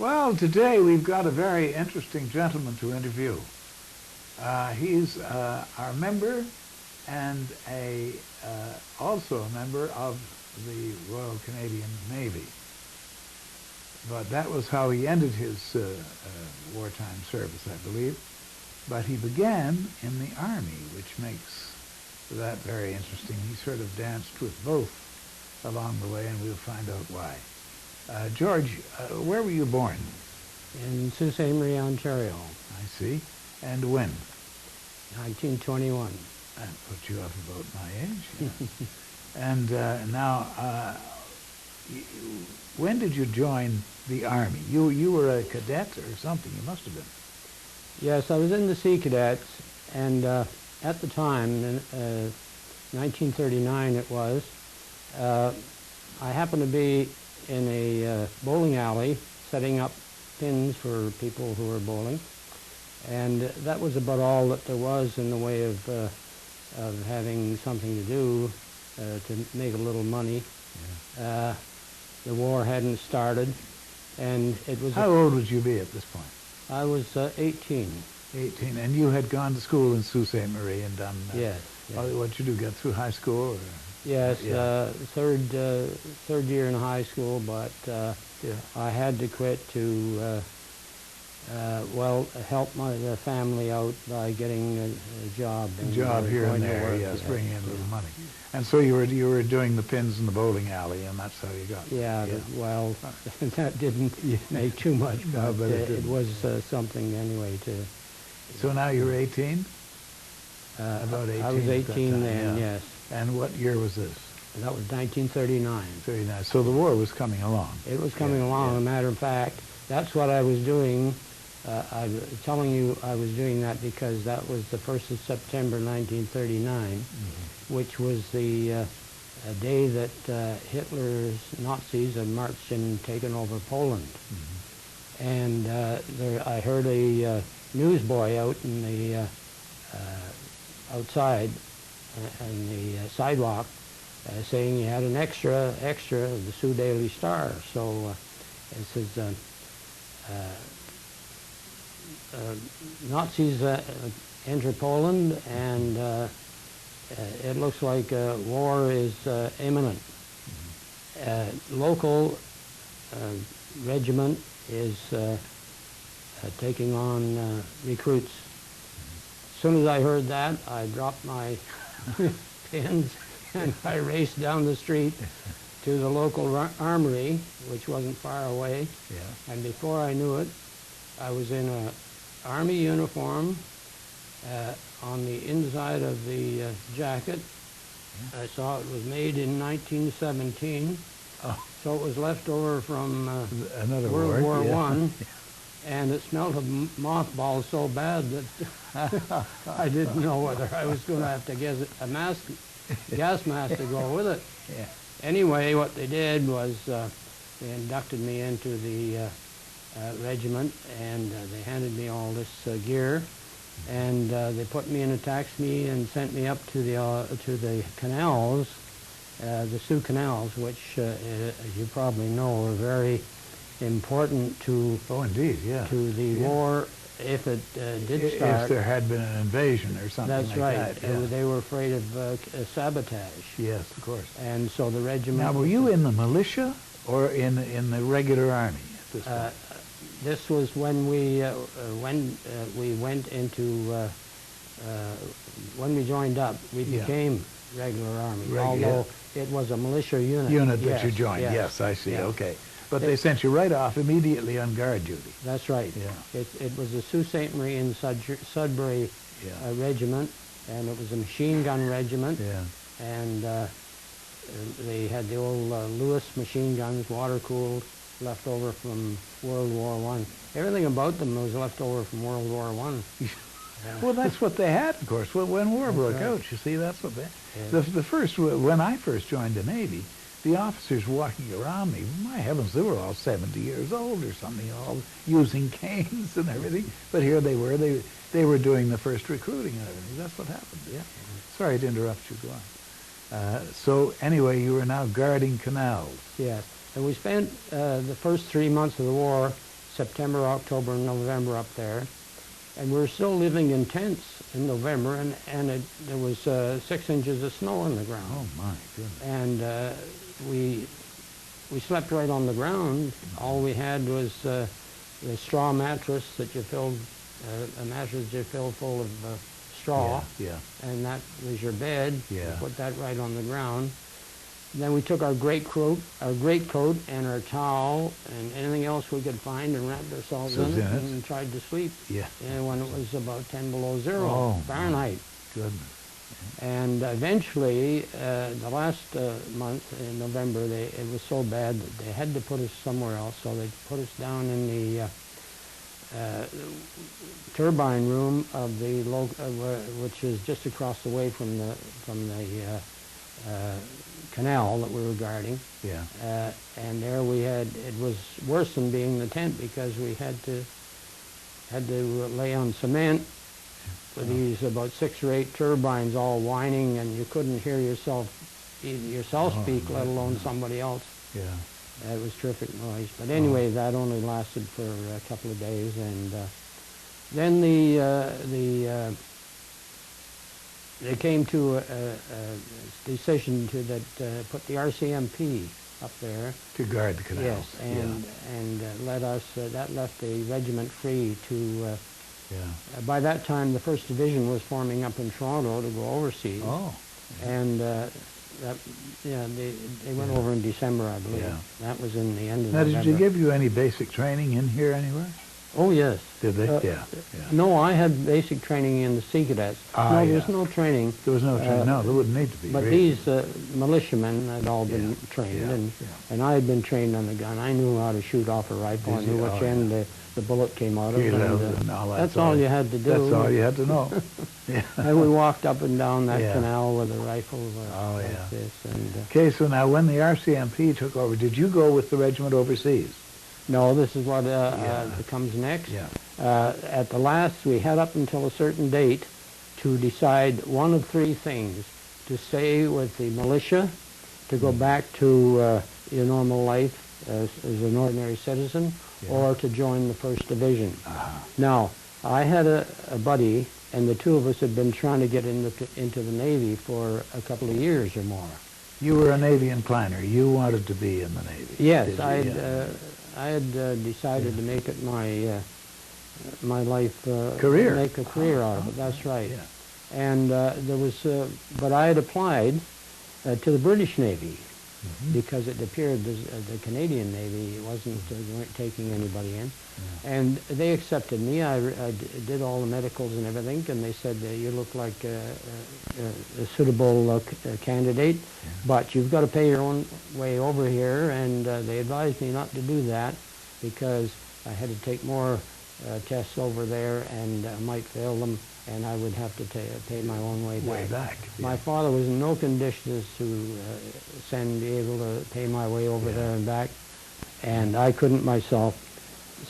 Well, today we've got a very interesting gentleman to interview. He's our member and also a member of the Royal Canadian Navy. But that was how he ended his wartime service, I believe. But he began in the Army, which makes that very interesting. He sort of danced with both along the way, and we'll find out why. George, where were you born? In Sault Ste. Marie, Ontario. I see. And when? 1921. That put you up about my age. Yeah. And now, when did you join the Army? You were a cadet or something. You must have been. Yes, I was in the Sea Cadets, and at the time, in 1939 it was, I happened to be in a bowling alley setting up pins for people who were bowling, and that was about all that there was in the way of having something to do to make a little money. Yeah. The war hadn't started, and it was... How old would you be at this point? I was 18. 18, and you had gone to school in Sault Ste. Marie and done... Yes. What'd you do, get through high school? Or? Yes, yeah. Third year in high school, but yeah. I had to quit to, help the family out by getting a job. A job here and there, yes, bringing in a little money. And so you were doing the pins in the bowling alley, and that's how you got it. Yeah, well, that didn't make too much, but, but it was something anyway to... So now you're 18? About 18. I was 18 then, yeah. Yes. And what year was this? That was 1939. 39. So the war was coming along. It was coming along. As a matter of fact, that's what I was doing. I'm telling you I was doing that because that was the 1st of September 1939, which was the day that Hitler's Nazis had marched and taken over Poland. And I heard a newsboy out in the outside on the sidewalk saying he had an extra of the Sioux Daily Star. So it says Nazis enter Poland, and it looks like war is imminent. Local regiment is taking on recruits. As soon as I heard that, I dropped my pins and I raced down the street to the local armory, which wasn't far away. Yeah. And before I knew it, I was in an Army uniform. On the inside of the jacket, I saw it was made in 1917. Oh. So it was left over from World War I. And it smelled of mothballs so bad that I didn't know whether I was going to have to get a gas mask to go with it. Yeah. Anyway, what they did was they inducted me into the regiment, and they handed me all this gear, and they put me in a taxi and sent me up to the canals, the Sioux Canals, which, as you probably know, are very important to to the war if it did start. If there had been an invasion or something That's like right. that. Yeah. They were afraid of sabotage. Yes, of course. And so the regiment... Now, were you in the militia or in the regular army at this point? This was when we went into when we joined up. We became regular army, although it was a militia unit. Unit that you joined. Yes, I see. Yeah. Okay. But they sent you right off immediately on guard duty. That's right. Yeah. It was the Sault Ste. Marie and Sudbury regiment, and it was a machine gun regiment. Yeah. And they had the old Lewis machine guns, water-cooled, left over from World War I. Everything about them was left over from World War I. Well, that's what they had, of course. When war broke out, you see, that's what they... Yeah. When I first joined the Navy, the officers walking around me, my heavens, they were all 70 years old or something, all using canes and everything. But here they were doing the first recruiting and everything. That's what happened, yeah. Sorry to interrupt you, go on. So anyway, you were now guarding canals. Yes, and we spent the first 3 months of the war September, October, and November up there. And we were still living in tents in November, and there was 6 inches of snow on the ground. Oh, my goodness. And we slept right on the ground. All we had was the straw mattress that you filled, a mattress you filled full of straw, Yeah. and that was your bed. Yeah. You put that right on the ground. Then we took our greatcoat and our towel and anything else we could find and wrapped ourselves in it and tried to sleep. Yeah. And when it was about 10 below zero Oh, Fahrenheit. Goodness. And eventually, the last month in November, it was so bad that they had to put us somewhere else. So they put us down in the turbine room of the which is just across the way from the canal that we were guarding. Yeah. And there it was worse than being in the tent because we had to lay on cement with these about 6 or 8 turbines all whining, and you couldn't hear yourself speak, let alone somebody else. Yeah. It was terrific noise. But anyway, that only lasted for a couple of days, and then they came to a decision that put the RCMP up there. To guard the canals. Yes, and let us. That left the regiment free to. By that time, the 1st Division was forming up in Toronto to go overseas. Oh. And they went over in December, I believe. Yeah. That was in the end of Now, November. did you give you any basic training in here anywhere? Oh, yes. Did they? Yeah. No, I had basic training in the Sea Cadets. No, there was no training. There was no training. No, there wouldn't need to be. But really. these militiamen had all been trained, and I had been trained on the gun. I knew how to shoot off a rifle. I knew which end the bullet came out of. And, that's all you had to do. That's all you had to know. And we walked up and down that canal with a rifle like this. Okay, so now when the RCMP took over, did you go with the regiment overseas? No, this is what comes next. At the last, we had up until a certain date to decide one of 3 things: to stay with the militia, to go back to your normal life as an ordinary citizen, or to join the 1st Division. Now, I had a buddy, and the 2 of us had been trying to get into the Navy for a couple of years or more. You were a Navy incliner. You wanted to be in the Navy. Yes, I had decided to make it my life career. Make a career out of it. That's right. And there was, but I had applied to the British Navy because it appeared the Canadian Navy wasn't taking anybody in, and they accepted me. I did all the medicals and everything, and they said you look like a suitable candidate, but you've got to pay your own way over here. And they advised me not to do that because I had to take more tests over there and might fail them, and I would have to pay my own way back. My father was in no conditions to be able to pay my way over there and back, and I couldn't myself.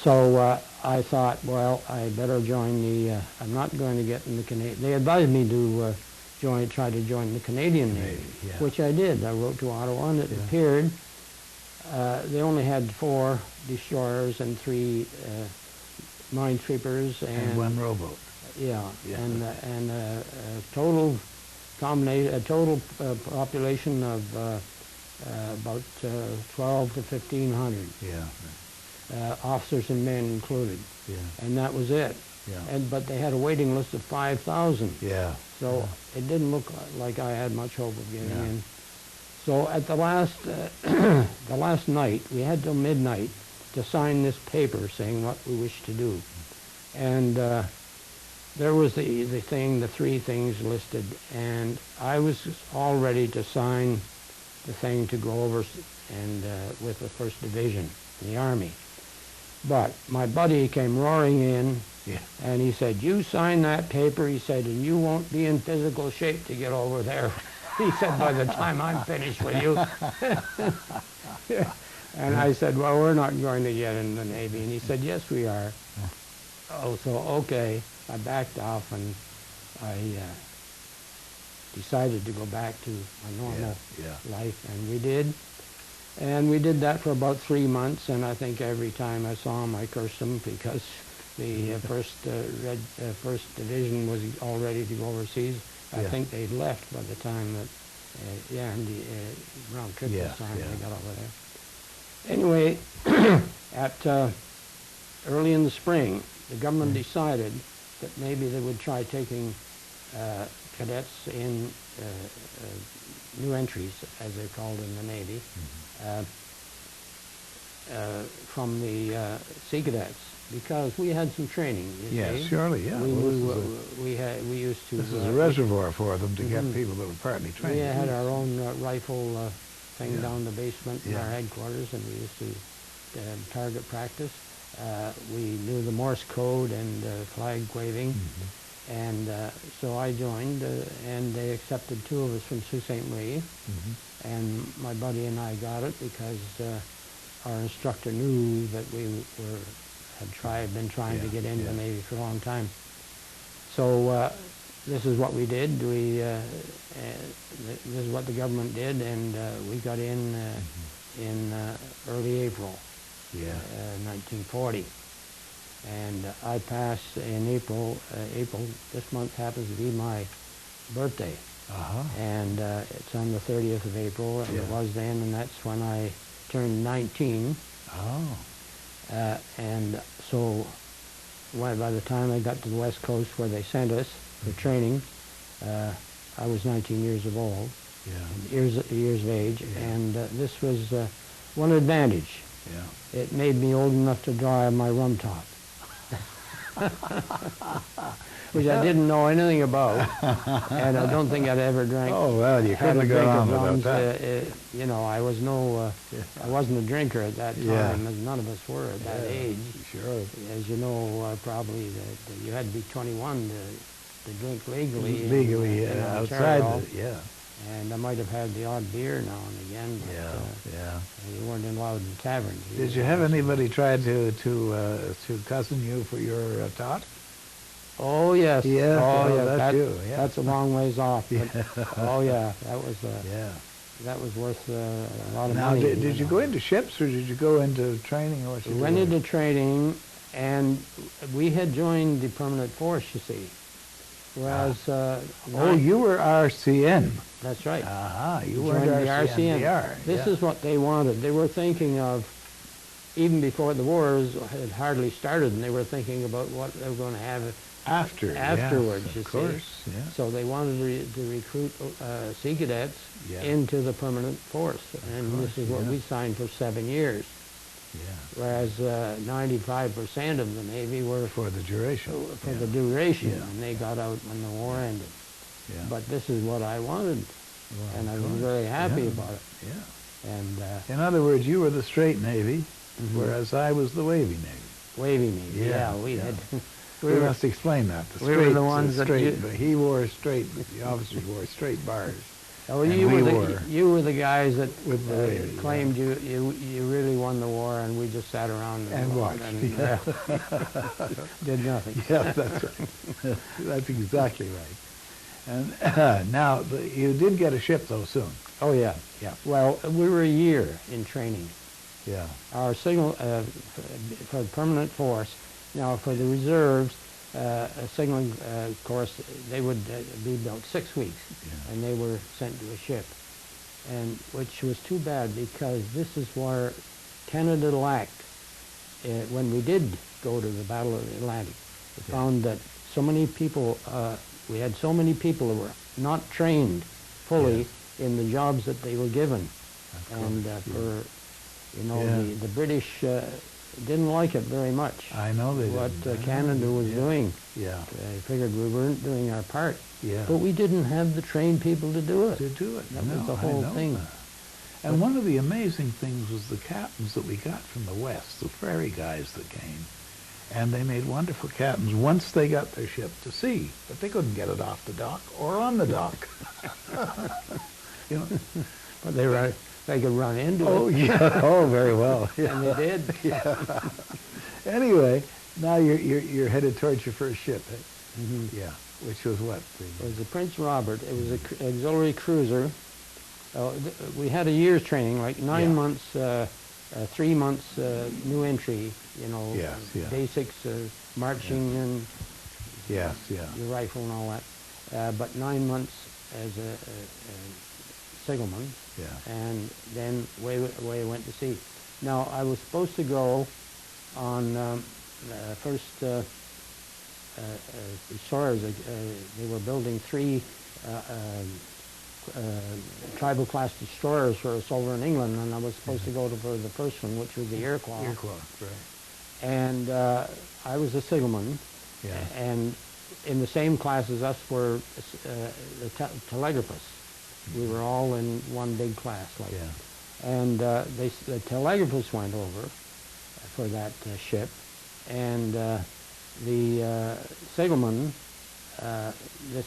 So I thought, well, I better join I'm not going to get in the Canadian. They advised me to try to join the Canadian Navy, which I did. I wrote to Ottawa, and it appeared they only had 4 destroyers and 3 minesweepers and 1 rowboat. And a total population of about 12 to 1,500. Officers and men included. And that was it. But they had a waiting list of 5,000. So it didn't look like I had much hope of getting in. So at the last night, we had till midnight to sign this paper saying what we wished to do. And there was the 3 things listed, and I was all ready to sign the thing to go over and with the 1st Division in the Army. But my buddy came roaring in, and he said, "You sign that paper," he said, "and you won't be in physical shape to get over there." He said, "By the time I'm finished with you." And I said, "Well, we're not going to get in the Navy." And he said, "Yes, we are." Oh, so okay. I backed off, and I decided to go back to my normal life, and we did. And we did that for about 3 months, and I think every time I saw him, I cursed him because the first division was all ready to go overseas. I Yeah. think they'd left by the time that, around Christmas Yeah, time yeah. they got over there. Anyway, at early in the spring, the government decided that maybe they would try taking cadets in new entries, as they're called in the Navy, from the Sea Cadets, because we had some training. You Yes, see. surely, yeah. We Well, knew we used to. this is a reservoir for them to get people that were partly trained. We had our own rifle thing Yeah. down the basement in Yeah. our headquarters, and we used to target practice. We knew the Morse code and flag waving, and so I joined, and they accepted 2 of us from Sault Ste. Marie, and my buddy and I got it because our instructor knew that we had been trying to Yeah, get into the yeah. Navy for a long time. So this is what we did. This is what the government did, and we got in early April, Yeah. 1940. And I passed in April. This month happens to be my birthday, Uh-huh. and it's on the 30th of April, and it Yeah. was then, and that's when I turned 19. Oh. And so by the time I got to the West Coast where they sent us for training, I was 19 years of old, Yeah. years of age, Yeah. and this was one advantage. Yeah. It made me old enough to drive my rum top, which I didn't know anything about, and I don't think I'd ever drank. Oh, well, you had couldn't a have drink gone of on without rums. that. You know, I was I wasn't a drinker at that time, Yeah. as none of us were at that Yeah, age. Sure. As you know, probably that you had to be 21 to drink legally. Legally, in outside Ontario. yeah. And I might have had the odd beer now and again, but Yeah. you weren't allowed in taverns. Did you have anybody try to cousin you for your tot? Oh yes. Yeah, Oh well, yeah. that's you, yeah. That's a long ways off. But, oh yeah, Yeah. that was worth a lot of Now, money. did you know. go into ships or did you go into training or what you We went doing? into training, and we had joined the permanent force. You see, whereas Oh, you were RCN. that's right. You Joined weren't the RCN. RCNDR. This yeah. is what they wanted. They were thinking of, even before the wars had hardly started, and they were thinking about what they were going to have afterwards, yes, you of see. course, yeah. So they wanted to recruit Sea Cadets Yeah. into the permanent force, and course, this is what yeah. we signed for 7 years, Yeah. whereas 95% of the Navy were For the duration. for the duration, Yeah. and they got out when the war ended. Yeah. But this is what I wanted, Well, and I of was course, very happy yeah, about it. Yeah. And In other words, you were the straight Navy, Mhm. whereas I was the wavy Navy. wavy Navy, Yeah, we yeah. had. We must explain that. The we were the straight ones is that straight, you- but he wore straight. The officers wore straight bars. Oh, And you we were were you were the guys that with the wavy, claimed you really won the war, and we just sat around And watched, yeah. did nothing. Yeah, that's right. That's exactly right. And now you did get a ship though soon. Oh yeah. Yeah. Well, we were a year in training. Yeah. Our signal for the permanent force. Now for the reserves, a signaling course, they would be about 6 weeks, Yeah. and they were sent to a ship, and which was too bad because this is where Canada lacked. When we did go to the Battle of the Atlantic, we Yeah. found that so many people, we had so many people who were not trained fully in the jobs that they were given, and for Yeah. the British didn't like it very much. I know they What didn't. Canada was Yeah. doing. Yeah. They figured we weren't doing our part, Yeah. but we didn't have the trained people to do it. To do it. That was No, the I whole know thing. that. And one of the amazing things was the captains that we got from the West, the ferry guys that came. And they made wonderful captains once they got their ship to sea, but they couldn't get it off the dock or on the dock. You know? But they could run into Oh, it. yeah. Oh, very well. And they did. Yeah. Anyway, now you're headed towards your first ship. Eh? Mhm. Yeah. Which was what? It was the Prince Robert. It was an auxiliary cruiser, We had a year's training, like 9 Yeah. months, 3 months new entry, Yes, yeah. basics, marching and Yes, yeah. your rifle and all that. But 9 months as a signalman, Yeah. and then away I went to sea. Now, I was supposed to go on first destroyers. They were building 3 tribal class destroyers for us over in England, and I was supposed to go for the first one, which was the Iroquois. Iroquois, right. And I was a signalman, Yeah. and in the same class as us were the telegraphists. We were all in one big class, like. Yeah. And the telegraphists went over for that ship, and the signalman, this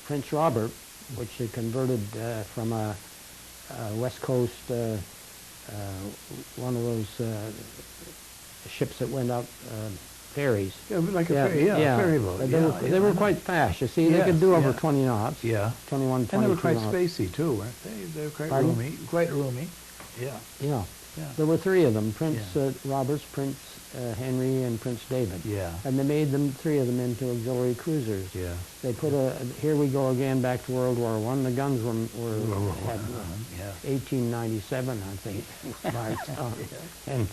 Prince Robert, which had converted from a West Coast, one of those ships that went up ferries. Yeah, like a ferry, a ferry boat. They were quite fast. You see, they could do over 20 knots. Yeah. 21, 22 And they were quite knots. spacey too, weren't they? They were quite Pardon? roomy. Quite roomy. Yeah. Yeah. Yeah. There were 3 of them, Prince Yeah. Roberts, Prince Henry, and Prince David. Yeah. And they made them 3 of them into auxiliary cruisers. Yeah. They put here we go again back to World War I. The guns had Yeah. 1897, I think, marked on. And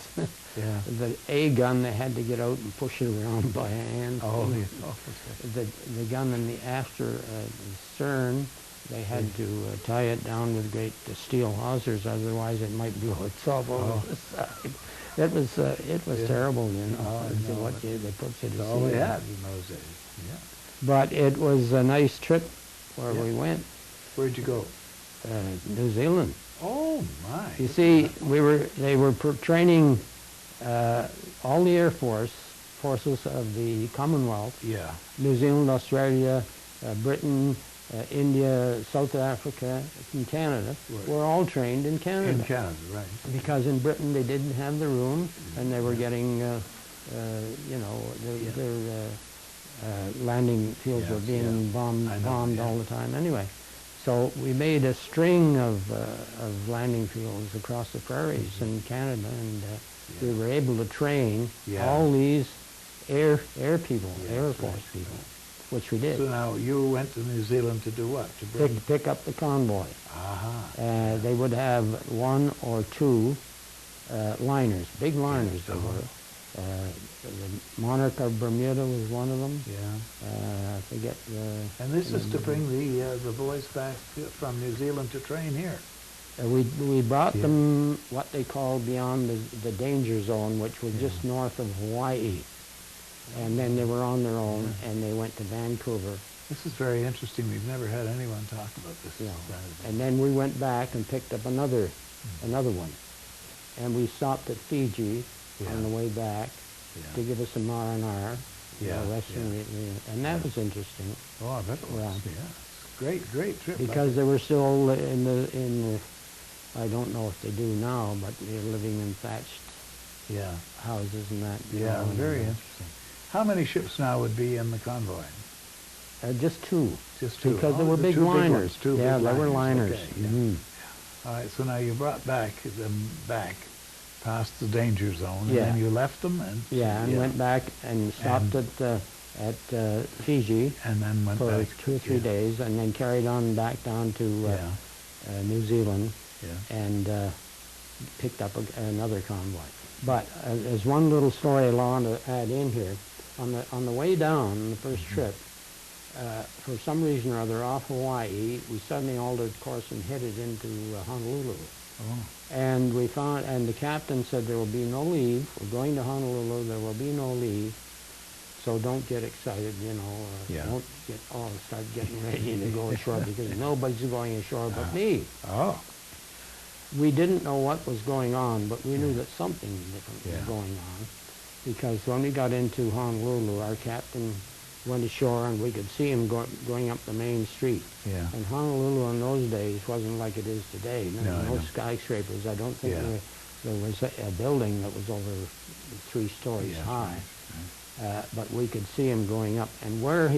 Yeah. the A gun, they had to get out and push it around by hand. Oh, yeah. The gun in the after stern, they had to tie it down with great steel hawsers, otherwise it might blow itself over the side. It was terrible, you know. Oh, I know. What they put you to That's all we sea. had in those days. Yeah. But it was a nice trip where Yeah. we went. Where'd you go? New Zealand. Oh my. You see, they were training all the Air forces of the Commonwealth, Yeah. New Zealand, Australia, Britain, India, South Africa, and Canada, Right. were all trained in Canada. In Canada, right. Because in Britain they didn't have the room, and they were getting, their landing fields were Yes, being yeah. bombed I know, yeah. all the time anyway. So we made a string of landing fields across the prairies in Canada, and we were able to train Yeah. all these air people, Yes, Air right, Force people, right. which we did. So now you went to New Zealand to do what? To bring. Pick up the convoy. Aha. They would have 1 or 2 liners, big liners they uh-huh. were. The Monarch of Bermuda was one of them. Yeah. I forget the... And this is to bring the boys back from New Zealand to train here. We brought Yeah. them what they called beyond the danger zone, which was just north of Hawaii. And then they were on their own, and they went to Vancouver. This is very interesting. We've never had anyone talk about this. Yeah. And then we went back and picked up another one. And we stopped at Fiji on the way back to give us some R&R. Yeah, And that was interesting. Oh, I bet it was. Yeah. Yeah. Great trip. Because they were still in the, I don't know if they do now, but they're living in thatched Yeah. houses and that. you Yeah, know, and, very interesting. How many ships now would be in the convoy? Just 2. Just 2. Because Oh, they were the big 2 big liners. ones, 2 Yeah, big they were liners. Okay, yeah. Mhm. All right, so now you brought them back past the danger zone, Yeah. and then you left them, and Yeah, and went back and stopped at Fiji and then went for back 2 or 3 days, and then carried on back down to New Zealand, Yeah. and picked up another convoy. But there's one little story I want to add in here. On the way down, the first trip, for some reason or other off Hawaii, we suddenly altered course and headed into Honolulu. Oh. And we found, and the captain said there will be no leave. We're going to Honolulu. There will be no leave. So don't get excited, you know. Yeah. Don't start getting ready to go ashore because nobody's going ashore but me. Oh. We didn't know what was going on, but we knew that something different was Yeah. going on. Because when we got into Honolulu, our captain went ashore and we could see him going up the main street. Yeah. And Honolulu in those days wasn't like it is today. No, I No know. skyscrapers. I don't think Yeah. there was a building that was over 3 stories Yeah, high. right, But we could see him going up. And where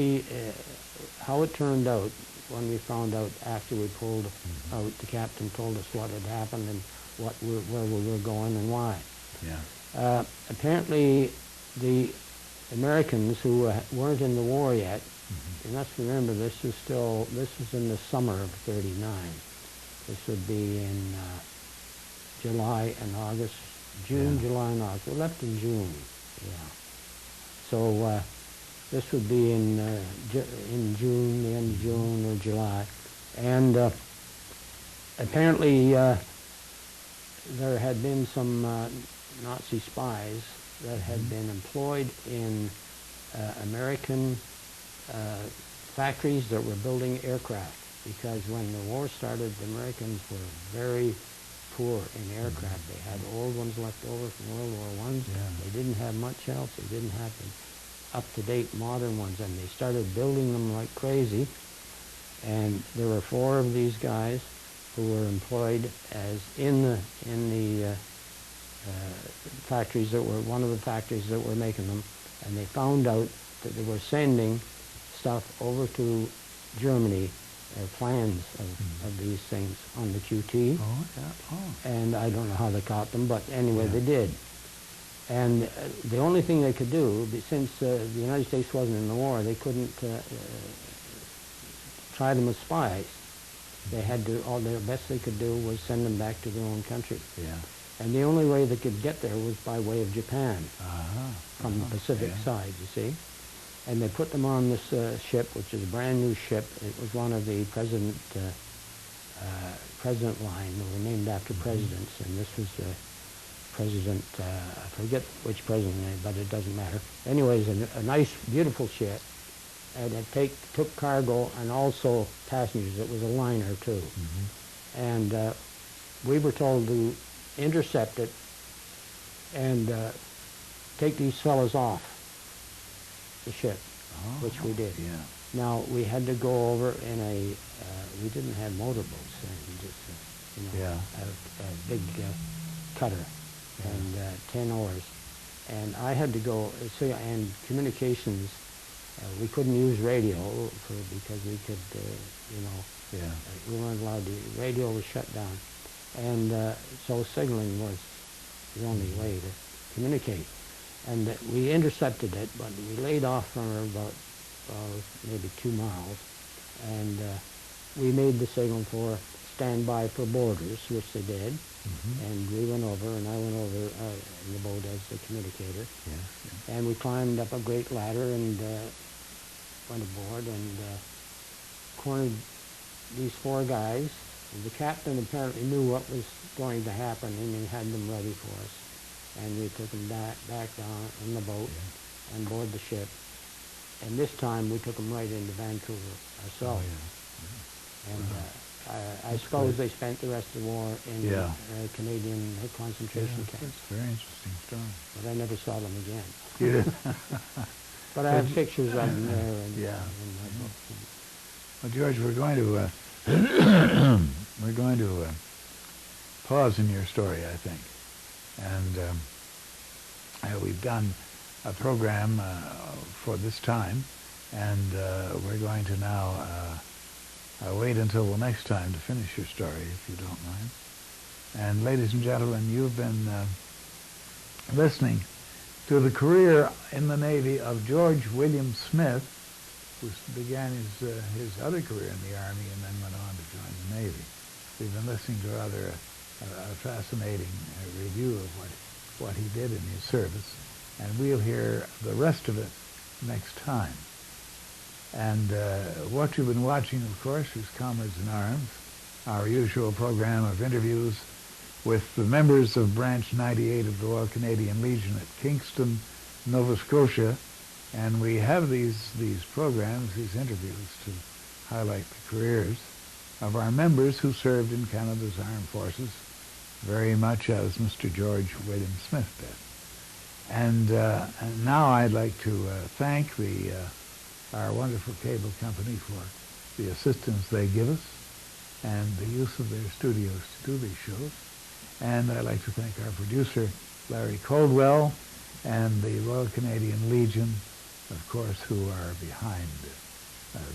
how it turned out, when we found out after we pulled out, the captain told us what had happened and where we were going and why. Yeah. Apparently, the Americans who weren't in the war yet, you must remember this was in the summer of '39. This would be in July and August, June, Yeah. July and August. We left in June, yeah. So this would be in June, the end of June or July. And apparently there had been some Nazi spies that had been employed in American factories that were building aircraft, because when the war started, the Americans were very poor in aircraft. They had old ones left over from World War I. Yeah. They didn't have much else. They didn't have the up-to-date modern ones, and they started building them like crazy. And there were 4 of these guys who were employed as in the factories that were, one of the factories that were making them, and they found out that they were sending stuff over to Germany, plans of these things on the QT. Oh, yeah. Oh. And I don't know how they caught them, but anyway, they did. And the only thing they could do, since the United States wasn't in the war, they couldn't try them as spies. They had to, all the best they could do was send them back to their own country. Yeah. And the only way they could get there was by way of Japan, from the Pacific Yeah. side, you see. And they put them on this ship, which is a brand new ship. It was one of the president line. They were named after presidents, and this was President, I forget which president, but it doesn't matter. Anyways, a nice, beautiful ship, and it took cargo and also passengers. It was a liner too. And we were told to intercept it and take these fellows off the ship, which we did. Yeah. Now, we had to go over in a, we didn't have motorboats then, just, a big cutter and 10 oars. And I had to go, and communications, we couldn't use radio because we could, we weren't allowed to, radio was shut down. And so signaling was the only way to communicate. And we intercepted it, but we laid off from her about maybe 2 miles, and we made the signal for stand by for boarders, which they did, and we went over, and I went over in the boat as the communicator, and we climbed up a great ladder and went aboard and cornered these 4 guys. And the captain apparently knew what was going to happen, and he had them ready for us. And we took them back down in the boat and board the ship. And this time we took them right into Vancouver ourselves. And I suppose they spent the rest of the war in Canadian concentration camps. That's a very interesting story. But I never saw them again. You did? But I have pictures of them there in my book. Well, George, we're going to pause in your story, I think. And we've done a program for this time, and we're going to now wait until the next time to finish your story, if you don't mind. And ladies and gentlemen, you've been listening to the career in the Navy of George William Smith, who began his other career in the Army and then went on to join the Navy. We've been listening to a fascinating review of what he did in his service, and we'll hear the rest of it next time. And what you've been watching, of course, is Comrades in Arms, our usual program of interviews with the members of Branch 98 of the Royal Canadian Legion at Kingston, Nova Scotia. And we have these programs, these interviews, to highlight the careers of our members who served in Canada's armed forces, very much as Mr. George William Smith did. And now I'd like to thank our wonderful cable company for the assistance they give us and the use of their studios to do these shows. And I'd like to thank our producer, Larry Coldwell, and the Royal Canadian Legion, of course, who are behind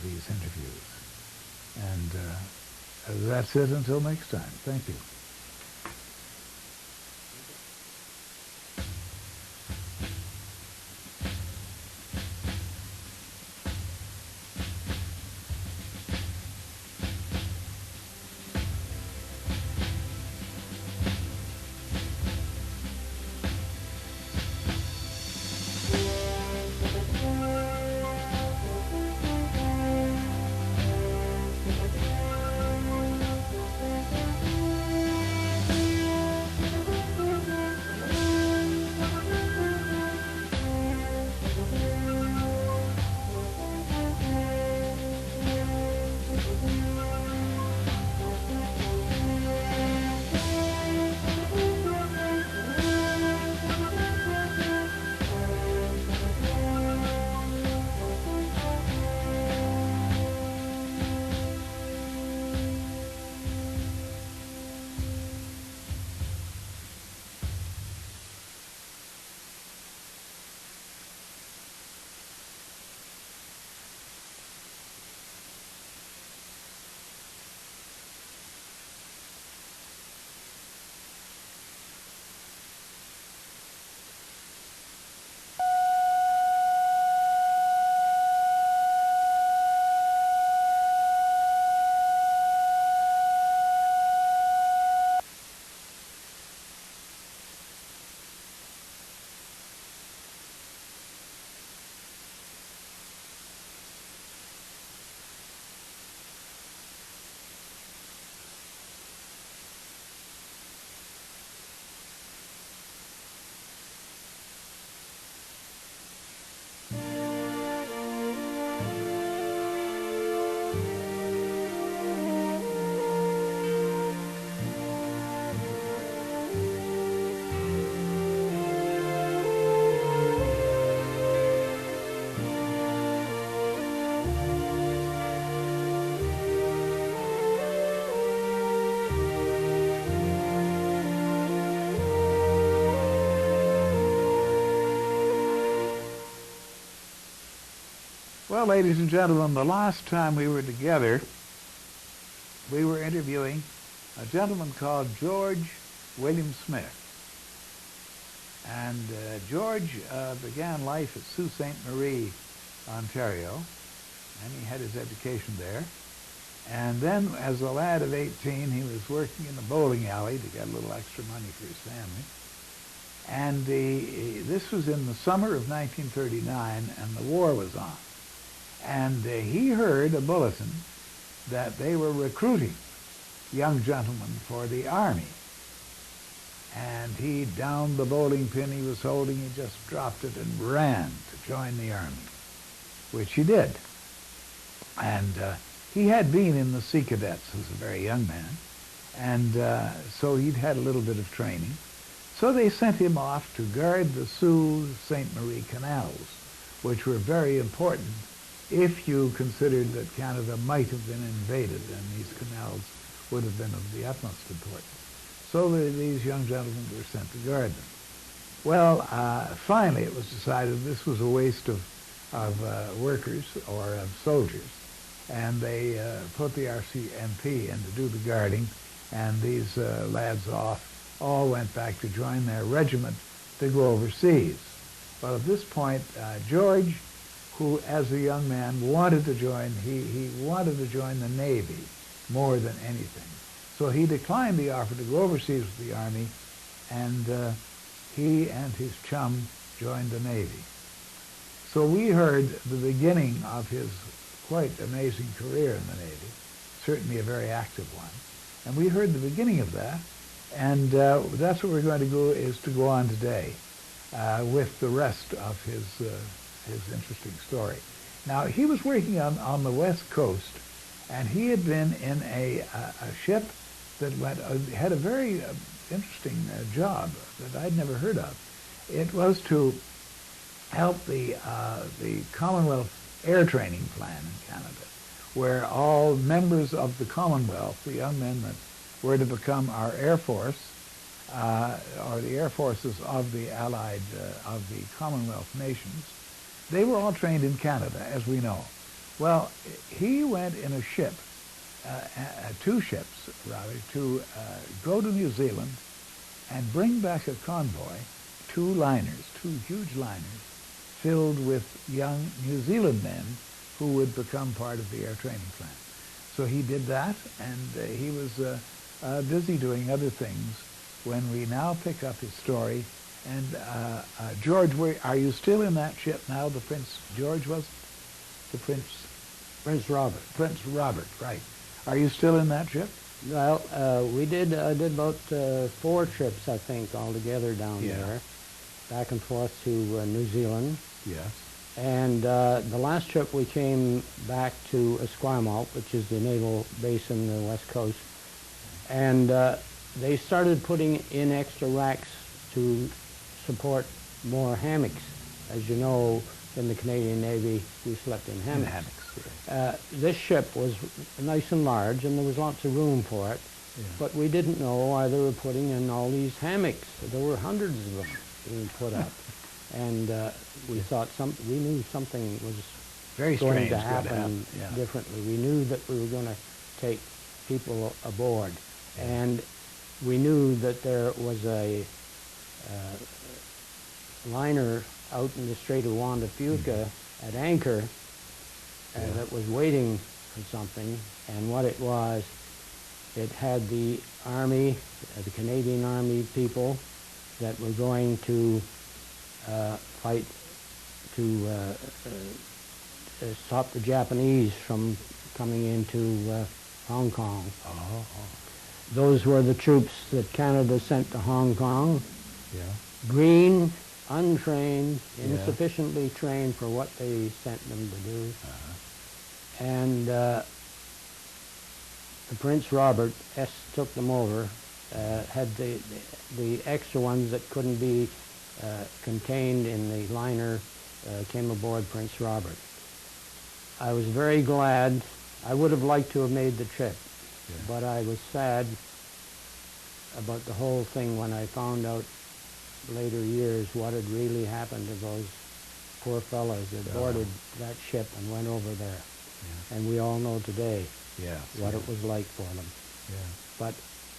these interviews. And that's it until next time. Thank you. Well, ladies and gentlemen, the last time we were together, we were interviewing a gentleman called George William Smith. And George began life at Sault Ste. Marie, Ontario, and he had his education there. And then, as a lad of 18, he was working in the bowling alley to get a little extra money for his family. And this was in the summer of 1939, and the war was on. And he heard a bulletin that they were recruiting young gentlemen for the Army. And he downed the bowling pin he was holding, he just dropped it and ran to join the Army, which he did. And he had been in the Sea Cadets as a very young man, and so he'd had a little bit of training. So they sent him off to guard the Sault Ste. Marie canals, which were very important if you considered that Canada might have been invaded, and these canals would have been of the utmost importance. So these young gentlemen were sent to guard them. Well, finally it was decided this was a waste of workers or of soldiers, and they put the RCMP in to do the guarding, and these lads all went back to join their regiment to go overseas. Well, at this point, George, who as a young man wanted to join, he wanted to join the Navy more than anything. So he declined the offer to go overseas with the Army, and he and his chum joined the Navy. So we heard the beginning of his quite amazing career in the Navy, certainly a very active one. And we heard the beginning of that, and that's what we're going to do, is to go on today with the rest of his interesting story. Now, he was working on the West Coast, and he had been in a ship that had a very interesting job that I'd never heard of. It was to help the Commonwealth Air Training Plan in Canada, where all members of the Commonwealth, the young men that were to become our Air Force, or the Air Forces of the Allied, of the Commonwealth nations, they were all trained in Canada, as we know. Well, he went in a ship two ships, rather, to go to New Zealand and bring back a convoy, two liners, two huge liners, filled with young New Zealand men who would become part of the air training plant. So he did that, and he was busy doing other things when we now pick up his story. And George, are you still in that ship now? The Prince George, was it? The Prince Robert. Prince Robert, right. Are you still in that ship? Well, I did about 4 trips, I think, altogether down there, back and forth to New Zealand. Yes. And the last trip we came back to Esquimalt, which is the naval base in the west coast, and they started putting in extra racks to support more hammocks. As you know, in the Canadian Navy, we slept in hammocks. This ship was nice and large, and there was lots of room for it, but we didn't know why they were putting in all these hammocks. There were hundreds of them being put up, and we thought we knew something was very going strange to happen differently. We knew that we were going to take people aboard, and we knew that there was a liner out in the Strait of Juan de Fuca at anchor that was waiting for something, and what it was, it had the Army, the Canadian Army people that were going to fight to stop the Japanese from coming into Hong Kong. Those were the troops that Canada sent to Hong Kong. Green, untrained, insufficiently trained for what they sent them to do. And the Prince Robert took them over, had the extra ones that couldn't be contained in the liner came aboard Prince Robert. I was very glad. I would have liked to have made the trip, but I was sad about the whole thing when I found out later years what had really happened to those poor fellows that boarded that ship and went over there. And we all know today what it was like for them. But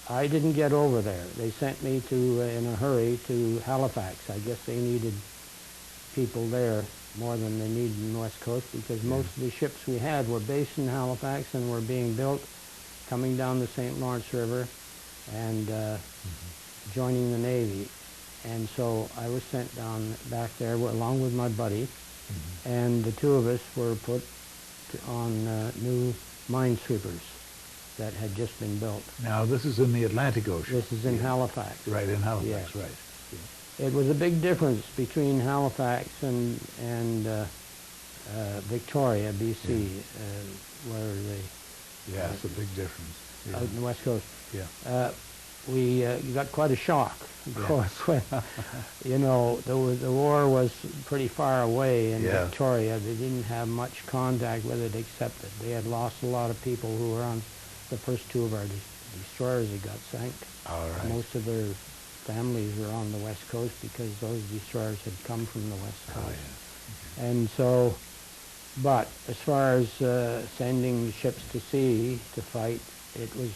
I didn't get over there. They sent me to, in a hurry, to Halifax. I guess they needed people there more than they needed in the West Coast, because most of the ships we had were based in Halifax and were being built coming down the St. Lawrence River and joining the Navy. And so I was sent back there along with my buddy, and the two of us were put on new minesweepers that had just been built. Now, this is in the Atlantic Ocean. This is in Halifax. Right, in Halifax, right. It was a big difference between Halifax and Victoria, BC, where they... it's a big difference. Out in the West Coast. We got quite a shock, of course, when, you know, the war was pretty far away in Victoria. They didn't have much contact with it, except that they had lost a lot of people who were on the first 2 of our destroyers that got sank. Most of their families were on the West Coast because those destroyers had come from the West Coast. And so, but as far as sending ships to sea to fight, it was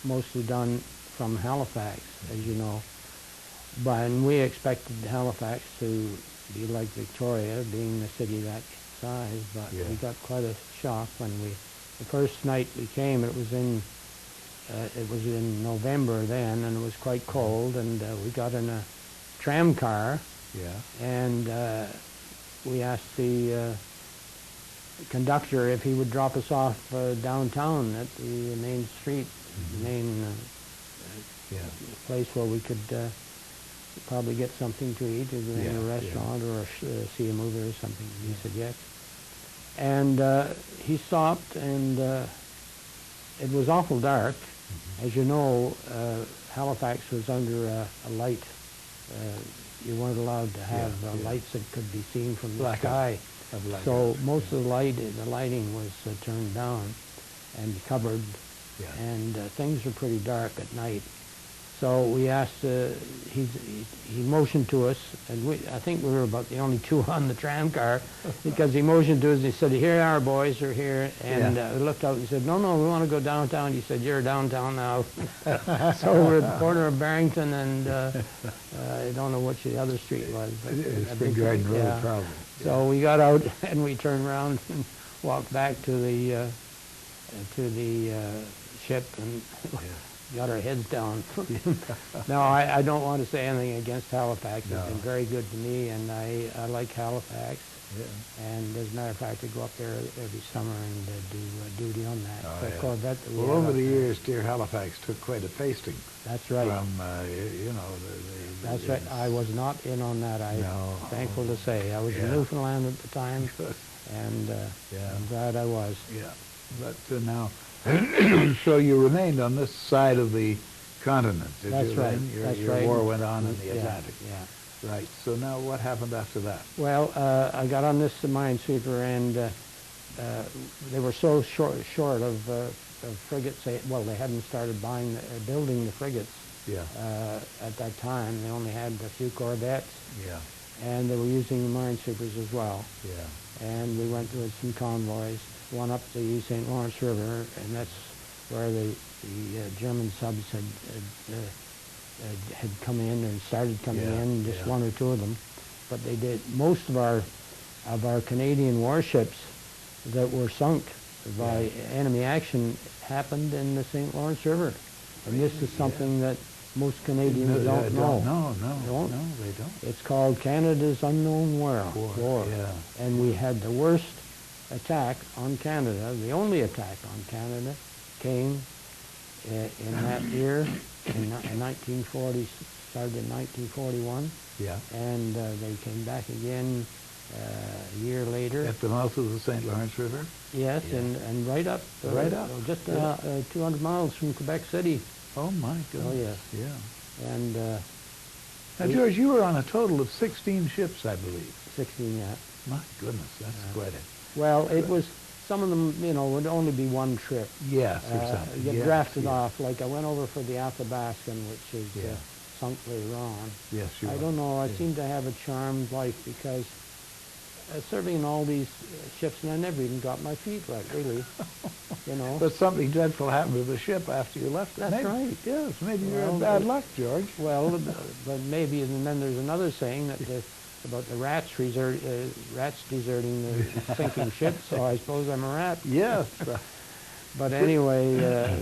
mostly done from Halifax, as you know. And we expected Halifax to be like Victoria, being the city that size, but we got quite a shock when the first night we came, it was in November then, and it was quite cold, and we got in a tram car, and we asked the conductor if he would drop us off downtown at the main street, main place where we could probably get something to eat, either in a restaurant or see a movie or something. He said yes. And he stopped, and it was awful dark. As you know, Halifax was under a light. You weren't allowed to have lights that could be seen from the sky. So most of the lighting was turned down and covered, and things were pretty dark at night. So we asked, he motioned to us, and I think we were about the only two on the tram car, because he motioned to us, he said, here our boys are here, and we looked out and he said, no, we want to go downtown. He said, you're downtown now. So we're at the corner of Barrington and I don't know which the other street was. But It's Spring Garden Road, yeah. probably. So we got out and we turned around and walked back to the ship and got our heads down. No, I don't want to say anything against Halifax. No. It's been very good to me, and I like Halifax. Yeah. And as a matter of fact, I go up there every summer and do duty on that Oh, the yeah. Corvette that we Well, have over up the there. years, dear Halifax took quite a pasting That's right. from, you know, the That's right. I was not in on that. I'm No. thankful to say. I was in Yeah. Newfoundland at the time, and Yeah. I'm glad I was. Yeah, but now, so you remained on this side of the continent, did That's you right. then? That's your right. war went on in the Yeah, Atlantic. yeah. Right, so now what happened after that? Well, I got on this minesweeper, and they were so short of frigates. They hadn't started building the frigates Yeah, at that time. They only had a few corvettes, yeah, and they were using the minesweepers as well. yeah, And we went with some convoys, one up the St. Lawrence River, and that's where the German subs had come in and started coming Yeah, in, just yeah. one or two of them. But they did most of our Canadian warships that were sunk by enemy action happened in the St. Lawrence River. And this is something that most Canadians don't know. No, Don't. they don't. It's called Canada's Unknown War. Yeah. And we had the worst attack on Canada, the only attack on Canada came in that year, in 1940, started in 1941, Yeah, and they came back again a year later. at the mouth of the St. Lawrence River? Yes, Yeah. and right up. Right up. Just Yeah. 200 miles from Quebec City. Oh, my goodness. yes. Yeah. And Now, George, you were on a total of 16 ships, I believe. 16, yeah. My goodness, that's quite a... Well, it was, some of them, would only be one trip. Yes, exactly. Get Yes, drafted yes. off. Like I went over for the Athabascan, which is Yeah. sunk later on. Yes, you I were. don't know. I Yeah. seem to have a charmed life because serving in all these ships, and I never even got my feet wet, really. But something dreadful happened to the ship after you left it. That's Maybe- right. Yes, maybe you Well, had bad luck, George. Well, but maybe, and then there's another saying that about the rats deserting the sinking ship. So I suppose I'm a rat. Yes. But anyway,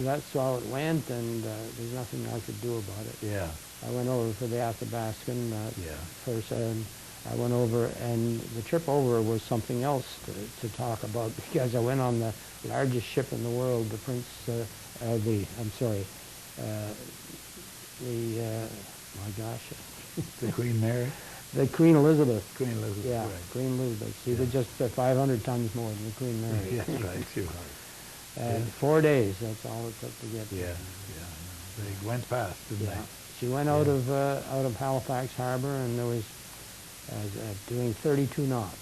that's how it went, and there's nothing I could do about it. Yeah. I went over for the Athabascan Yeah. first, and I went over, and the trip over was something else to talk about, because I went on the largest ship in the world, the The Queen Mary? the Queen Elizabeth. Queen Elizabeth. Yeah, Right. Queen Elizabeth. She Yeah. was just 500 tons more than the Queen Mary. Yes, right. You are. Yeah. 4 days, that's all it took to get Yeah. there. Yeah. They went fast, didn't Yeah. She went out of Halifax Harbor, and there was doing 32 knots,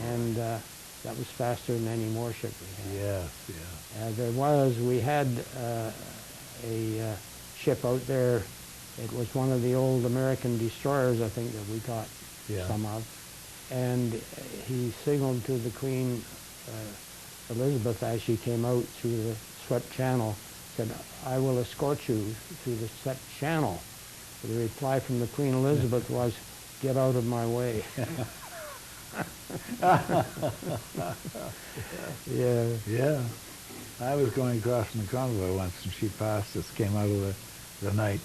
and that was faster than any warship we they? had. Yes, yeah. We had a ship out there. It was one of the old American destroyers, I think, that we got Yeah. some of, and he signaled to the Queen Elizabeth as she came out through the swept channel, said, "I will escort you through the swept channel." The reply from the Queen Elizabeth was, "Get out of my way." Yeah. Yeah. I was going across from the convoy once, and she passed us, came out of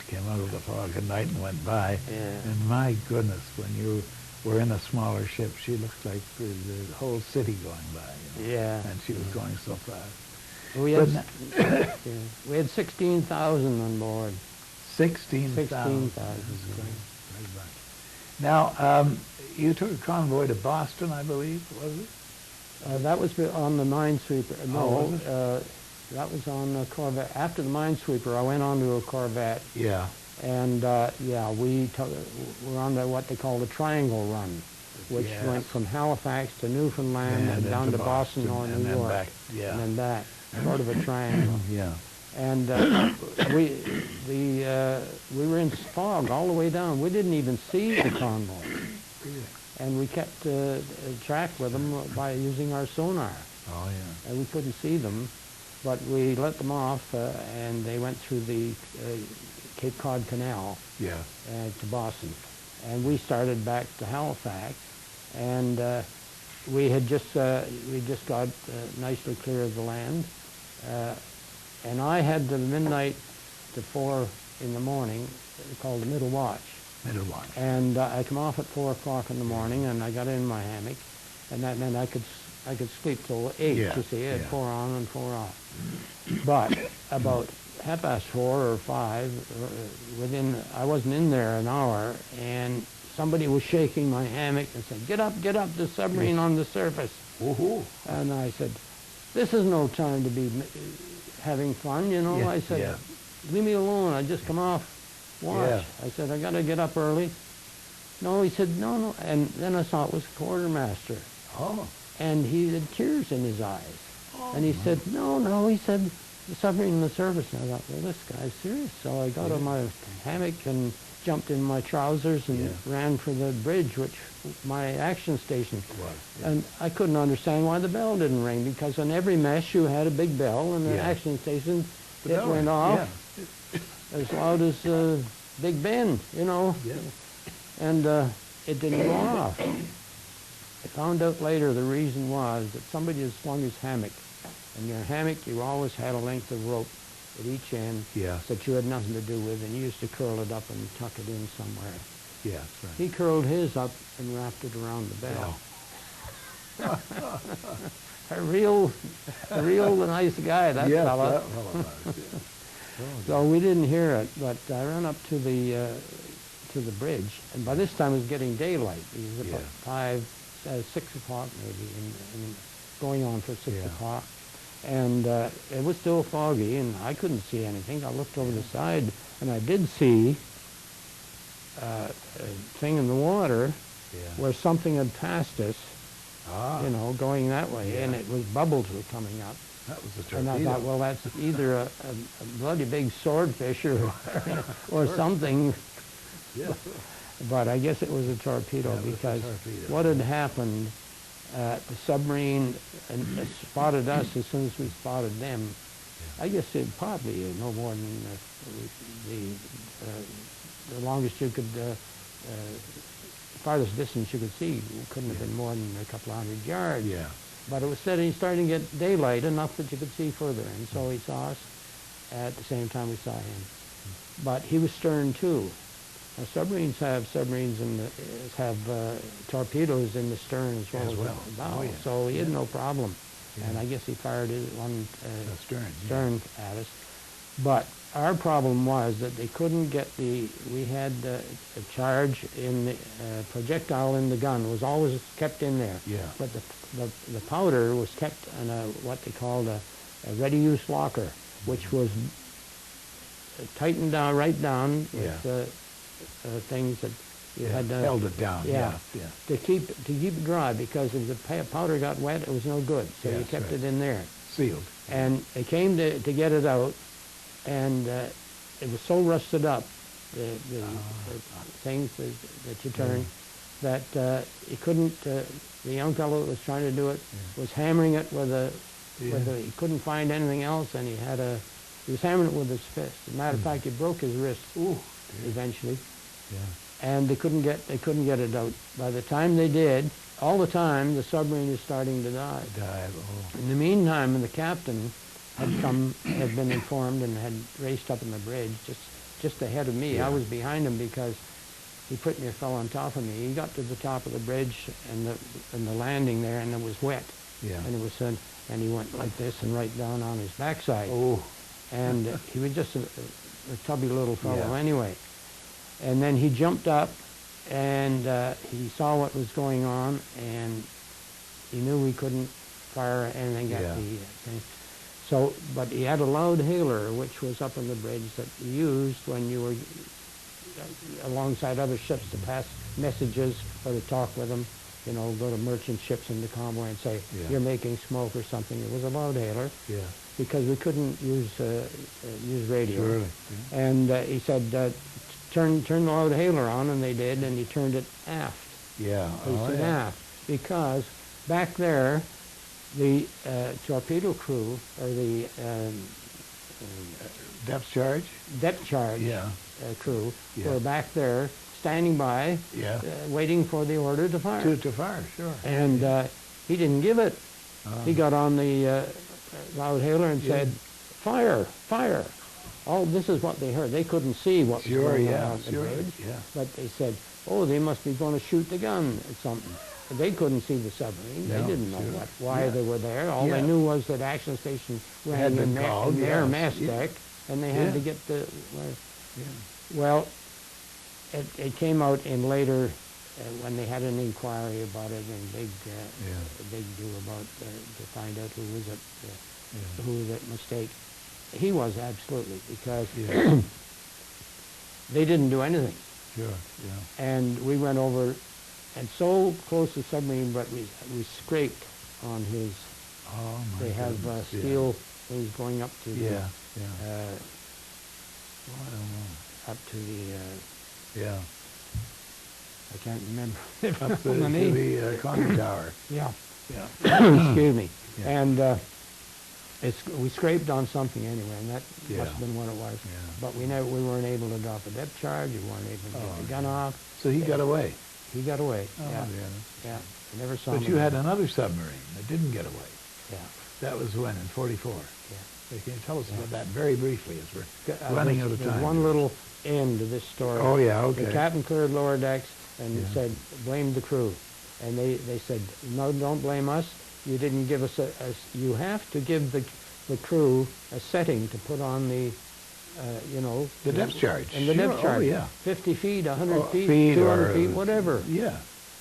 came out of the fog at night and went by. Yeah. And my goodness, when you were in a smaller ship, she looked like the whole city going by. Yeah. And she was going so fast. We But had, yeah, we had 16,000 on board. 16,000. 16,000. Very much. Now, you took a convoy to Boston, I believe, was it? That was on the Minesweeper. No, was it? that was on a Corvette. After the Minesweeper, I went on to a Corvette, Yeah. and we're on what they call the Triangle Run, which Yes. went from Halifax to Newfoundland and then down to Boston or and New then York, back. Yeah. and then back, sort of a triangle. Yeah. And we were in fog all the way down. We didn't even see the convoy. Really? And we kept track with them by using our sonar. Oh, yeah. And we couldn't see them, but we let them off, and they went through the Cape Cod Canal Yeah. to Boston. And we started back to Halifax, and we just got nicely clear of the land. And I had the midnight to 4 in the morning, called the middle watch. Middle watch. And I come off at 4 o'clock in the morning, and I got in my hammock, and that meant I could sleep till 8. Yeah, You see, I had yeah. 4 on and 4 off. But about 4:30 or 5, I wasn't in there an hour, and somebody was shaking my hammock and said, get up, there's a submarine on the surface. Woohoo. And I said, this is no time to be having fun, you know. Yeah, I said, yeah. leave me alone, I just come off watch. Yeah. I said, I got to get up early. No, he said, no. And then I saw it was the quartermaster. Oh. And he had tears in his eyes. Oh, And he said, no, he said, the submarine on the surface. And I thought, well, this guy's serious. So I got on my hammock and jumped in my trousers and ran for the bridge, which my action station. Was, yeah. And I couldn't understand why the bell didn't ring, because on every mesh you had a big bell, and the Yeah. action station, The it bell went rang, off as loud as Big Ben, you know. Yeah. And it didn't go off. I found out later the reason was that somebody had slung his hammock. And your hammock, you always had a length of rope at each end Yeah. that you had nothing to do with, and you used to curl it up and tuck it in somewhere. Yeah, that's right. He curled his up and wrapped it around the bell. a real nice guy, that Yes, fella. that fella was, yeah. Oh, So we didn't hear it, but I ran up to the bridge, and by this time it was getting daylight. It was about 6 o'clock maybe, and going on for 6 o'clock. And it was still foggy, and I couldn't see anything. I looked over the side, and I did see a thing in the water where something had passed us, you know, going that way, and it was bubbles were coming up. That was a torpedo. And I thought, well, that's either a bloody big swordfish or something. Yeah. But I guess it was a torpedo, Yeah, it was a because torpedo. what had happened, the submarine spotted us as soon as we spotted them. I guess it probably no more than the longest you could, farthest distance you could see couldn't have been more than a couple of 100 yards. Yeah. But it was starting to get daylight enough that you could see further, and so he saw us at the same time we saw him. But he was stern too. Now, submarines have torpedoes in the stern as well as the bow, Oh, yeah. so he had no problem. And I guess he fired his one stern at us. But our problem was that they couldn't get we had a charge in the projectile in the gun was always kept in there. Yeah. But the powder was kept in what they called a ready-use locker, which was tightened down right down with things that you had to held it down. Yeah. to keep it dry, because if the powder got wet, it was no good. So you kept it in there. Sealed. And it came to get it out, and it was so rusted up, the things that you turn, that he couldn't. The young fellow that was trying to do it was hammering it he couldn't find anything else, and he was hammering it with his fist. As a matter of fact, he broke his wrist eventually. Yeah. And they couldn't get it out. By the time they did, all the time the submarine is starting to dive. In the meantime, the captain had been informed and had raced up on the bridge just ahead of me. I was behind him because he put me fell on top of me. He got to the top of the bridge and the landing there, and it was wet. Yeah. And he went like this and right down on his backside. Oh. And he was just a tubby little fellow anyway. And then he jumped up, and he saw what was going on, and he knew we couldn't fire anything at the thing. So, but he had a loud hailer, which was up on the bridge, that you used when you were alongside other ships to pass messages or to talk with them. go to merchant ships in the Convoy and say, Yeah. you're making smoke or something. It was a loudhailer Yeah. because we couldn't use radio. Surely. Yeah. And he said, turn the loudhailer on, and they did, and he turned it aft. Yeah. Facing aft. Because back there, the torpedo crew, or the Depth charge? depth charge Yeah. crew, Yeah. were back there standing by, Yeah. waiting for the order to fire. To fire, sure. And he didn't give it. He got on the loudhailer and Yeah. said, fire, fire. Oh, this is what they heard. They couldn't see what was Sure, going on yeah, out the sure, bridge, yeah. but they said, oh, they must be going to shoot the gun or something. They couldn't see the submarine. They No, didn't know sure. why Yeah. they were there. All Yeah. they knew was that action station Had ran been in their, called, in their yes, mast yeah. deck, and they had Yeah. to get the... Yeah. Well, it came out in later, when they had an inquiry about it, and a big do about to find out who was at who was at mistake. He was absolutely, because Yeah. they didn't do anything. Sure. Yeah. And we went over, and so close to the submarine, but we scraped on his. Oh my They have goodness, yeah. steel things going up to Yeah. the, Yeah. uh, I don't up to the. know. Yeah. I can't remember Up to the name. the conning tower. Yeah. Yeah. Excuse me. Yeah. And we scraped on something anyway, and that Yeah. must have been what it was. Yeah. But we weren't able to drop a depth charge. We weren't able to get Oh, the gun yeah. off. So he got away. He got away. Oh, yeah. yeah. Yeah. I never saw But him you had again. another submarine that didn't get away. Yeah. That was when, in 44. Yeah. Can you tell us Yeah. about that very briefly as we're running out of There's time? one little end to this story. Oh, yeah, okay. The captain cleared lower decks and Yeah. said, blame the crew. And they said, no, don't blame us. You didn't give us you have to give the crew a setting to put on the, The depth charge. And the Sure. depth charge. Oh, yeah. 50 feet, 100 feet, feet 200 or- feet, whatever. Yeah.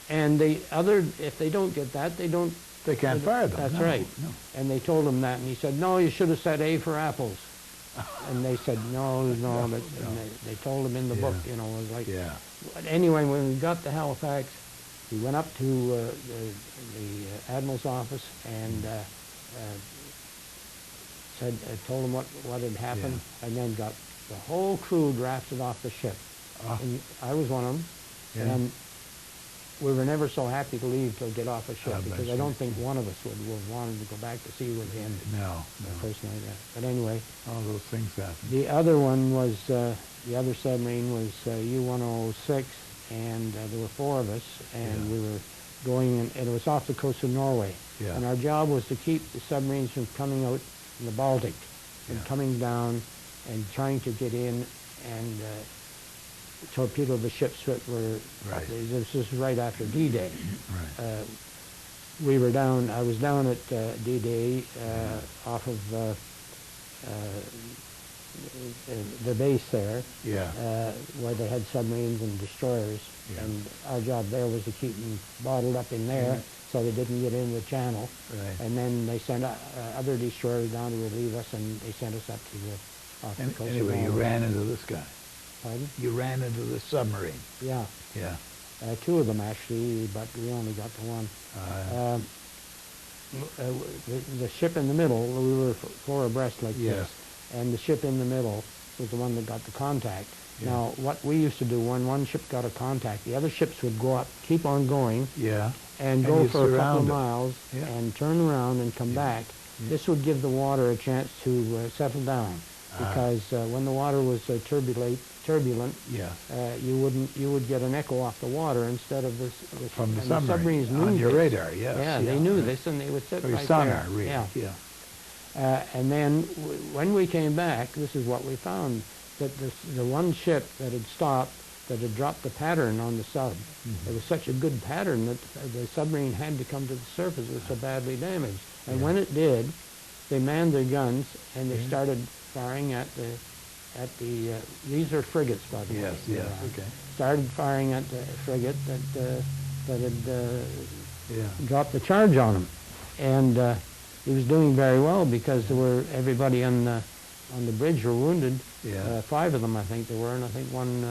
And if they don't get that, they don't. They can't fire them. That's No, right. No. And they told him that, and he said, no, you should have said A for apples. And they said, no, but No. and they told him in the book, Yeah. it was like. Yeah. But anyway, when we got to Halifax, we went up to the Admiral's office and told him what had happened, and then got the whole crew drafted off the ship. Ah. And I was one of them, Yeah. and we were never so happy to leave to get off a ship, Ah, because bless I you. don't think one of us would have wanted to go back to sea with him No. the No. first night. But anyway, All those things happen. the other one was, the other submarine was U-1006, and there were four of us, and Yeah. we were going, and it was off the coast of Norway. Yeah. And our job was to keep the submarines from coming out in the Baltic and Yeah. coming down and trying to get in and torpedo the ships that were, Right. this is right after D-Day. Right. I was down at D-Day off of the base there, Yeah. where they had submarines and destroyers, Yeah. and our job there was to keep them bottled up in there so they didn't get into the channel. Right. And then they sent other destroyers down to relieve us, and they sent us up to off the And coast anyway, of you Norway. ran into this guy. Pardon? You ran into this submarine. Yeah, Yeah. two of them actually, but we only got the one. The ship in the middle, we were four abreast like Yes. this, and the ship in the middle was the one that got the contact. Yeah. Now, what we used to do, when one ship got a contact, the other ships would go up, keep on going, Yeah. and And go you'd for a couple surround of it. miles, Yeah. and turn around and come Yeah. back. Yeah. This would give the water a chance to settle down, because when the water was turbulent, Yeah. you would get an echo off the water instead of this. From the and submarine. submarines knew On your this. radar, yes. Yeah, they knew this, and they would sit Or your right sonar there. read. Yeah. Yeah. And then when we came back, this is what we found, that the one ship that had stopped, that had dropped the pattern on the sub, it was such a good pattern that the submarine had to come to the surface. It was so badly damaged. And Yeah. when it did, they manned their guns, and they Yeah. started firing at the, these are frigates, by the way. Yes, yes, okay. Started firing at the frigate that had Yeah. dropped the charge on him. And he was doing very well, because everybody on the bridge were wounded. Yeah. 5 of them, I think there were, and I think one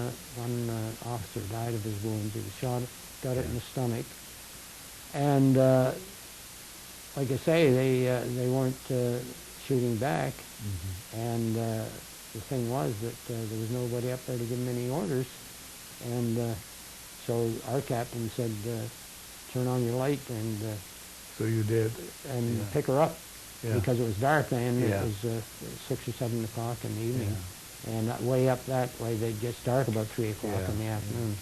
officer died of his wounds. He was got it in the stomach. And like I say, they weren't shooting back. And the thing was that there was nobody up there to give them any orders. And so our captain said, turn on your light and So you did. and Yeah. pick her up. Yeah. Because it was dark then. Yeah. It was 6 or 7 o'clock in the evening. And way up that way, they'd get dark about 3 o'clock Yeah, in the yeah. afternoon.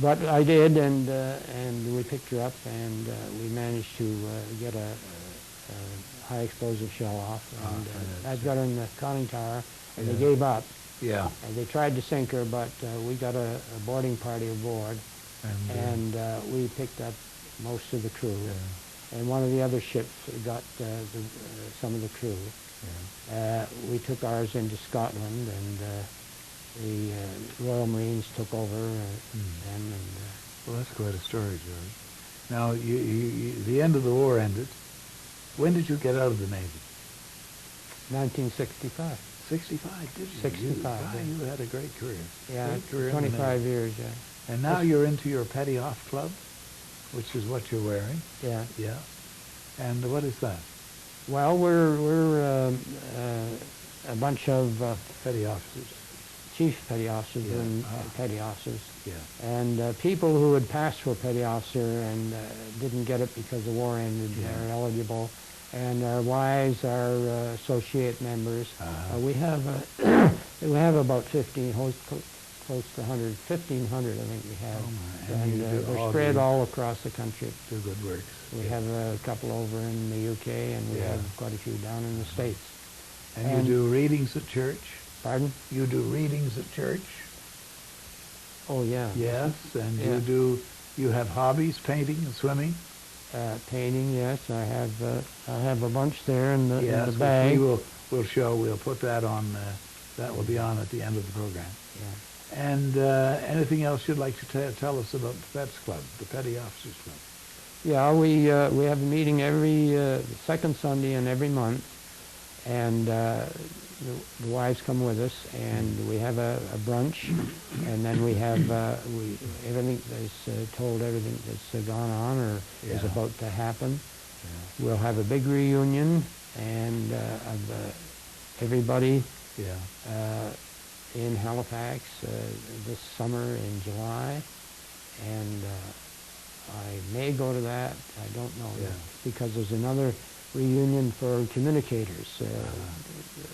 But I did, and we picked her up, and we managed to get a high explosive shell off, and that got her in the conning tower, and they Yeah. gave up. Yeah. And they tried to sink her, but we got a boarding party aboard, and we picked up most of the crew. And one of the other ships got some of the crew. We took ours into Scotland, and the Royal Marines took over them. And Well, that's quite a story, George. Now, the end of the war ended. When did you get out of the Navy? 1965. 65, did you? 65, You, yeah. you had a great career. Yeah, Great career in the 25 Navy. years, yeah. And now you're into your petty off club, which is what you're wearing. Yeah. Yeah. And what is that? Well, we're a bunch of Petty officers. chief petty officers Yeah. and Ah. petty officers. Yeah. And people who had passed for petty officer and didn't get it because the war ended are eligible. And our wives are associate members. We have we have about 15, close to 100, 1,500 I think we have. Oh, my. And you do they're all spread the- all across the country. Do good works. We have a couple over in the UK, and we Yeah. have quite a few down in the States. And you do readings at church? Pardon? You do readings at church? Oh, yeah. Yes. And Yeah. you have hobbies, painting and swimming? Painting, yes. I have a bunch there in the, Yes, in the which bag. we'll put that on, that will be on at the end of the program. Yeah. And anything else you'd like to tell us about the Pets Club, the Petty Officers Club? Yeah, we have a meeting every second Sunday in every month, and the wives come with us, and we have a brunch, and then we have everything that's told, everything that's gone on or is Yeah. about to happen. We'll have a big reunion, and of everybody Yeah. in Halifax this summer in July, and I may go to that. I don't know Yeah. because there's another reunion for communicators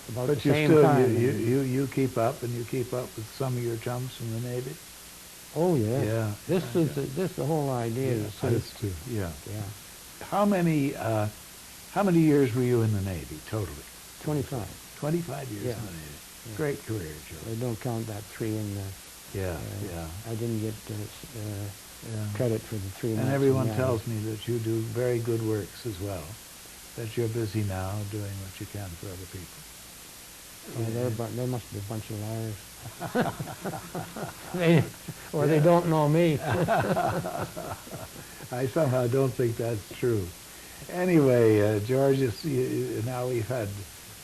about But the you same still, time. you keep up, and you keep up with some of your chums from the Navy? Oh yeah. Yeah. This is the whole idea. Yeah, is to- us too. Yeah. yeah. How many years were you in the Navy, totally? 25. 25 years Yeah. in the Navy. Yeah. Great career, Joe. They don't count that 3 in the. Yeah, yeah. I didn't get Yeah. credit for the 3 months. And in everyone the tells Army. me that you do very good works as well, that you're busy now doing what you can for other people. Oh, they must be a bunch of liars. They don't know me. I somehow don't think that's true. Anyway, George, now we've had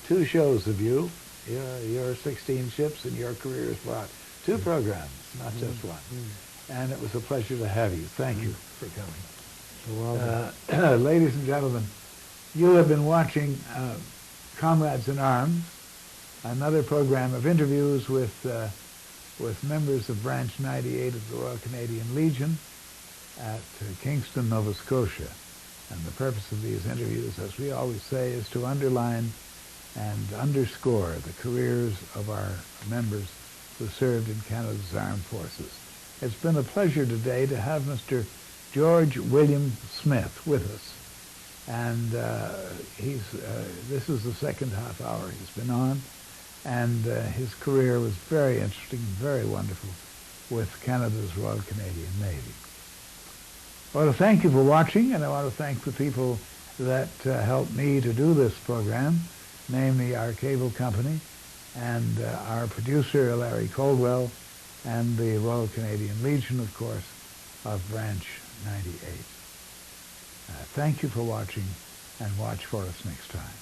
2 shows of you, your 16 ships, and your career has brought 2 programs, not just one. And it was a pleasure to have you. Thank you for coming. Well, Ladies and gentlemen, you have been watching Comrades in Arms, another program of interviews with members of Branch 98 of the Royal Canadian Legion at Kingston, Nova Scotia. And the purpose of these interviews, as we always say, is to underline and underscore the careers of our members who served in Canada's armed forces. It's been a pleasure today to have Mr. George William Smith with us. And this is the second half hour he's been on. And his career was very interesting, very wonderful with Canada's Royal Canadian Navy. I want to thank you for watching, and I want to thank the people that helped me to do this program, namely our cable company and our producer, Larry Coldwell, and the Royal Canadian Legion, of course, of Branch 98. Thank you for watching, and watch for us next time.